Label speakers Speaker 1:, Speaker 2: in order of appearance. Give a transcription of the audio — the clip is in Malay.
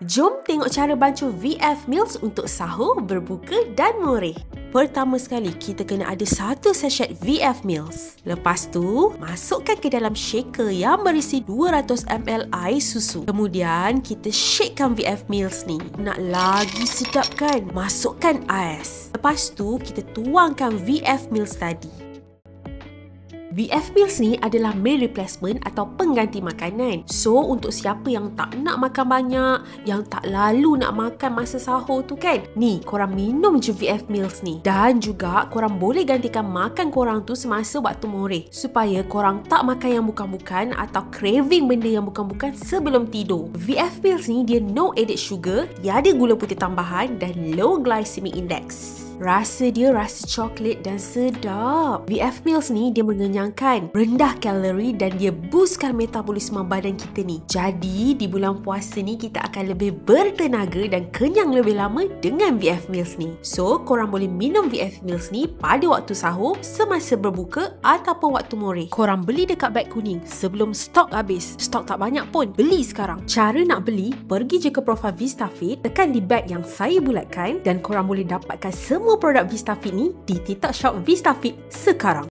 Speaker 1: Jom tengok cara bancuh VF Meals untuk sahur, berbuka dan moreh. Pertama sekali, kita kena ada 1 sachet VF Meals. Lepas tu, masukkan ke dalam shaker yang berisi 200 ml air susu. Kemudian, kita shakekan VF Meals ni. Nak lagi sedap kan? Masukkan ais. Lepas tu, kita tuangkan VF Meals tadi. VF Meals ni adalah meal replacement atau pengganti makanan. So, untuk siapa yang tak nak makan banyak, yang tak lalu nak makan masa sahur tu kan, ni, korang minum je VF Meals ni. Dan juga, korang boleh gantikan makan korang tu semasa waktu moreh. Supaya korang tak makan yang bukan-bukan atau craving benda yang bukan-bukan sebelum tidur. VF Meals ni, dia no added sugar, dia ada gula putih tambahan dan low glycemic index. Rasa dia rasa coklat dan sedap. VF Meals ni dia mengenyangkan, rendah kalori dan dia boostkan metabolisme badan kita ni. Jadi di bulan puasa ni kita akan lebih bertenaga dan kenyang lebih lama dengan VF Meals ni. So korang boleh minum VF Meals ni pada waktu sahur, semasa berbuka ataupun waktu moreh. Korang beli dekat beg kuning sebelum stok habis. Stok tak banyak pun, beli sekarang. Cara nak beli, pergi je ke profil VistaFit, tekan di beg yang saya bulatkan dan korang boleh dapatkan semua produk VistaFit ni di TikTok Shop VistaFit sekarang.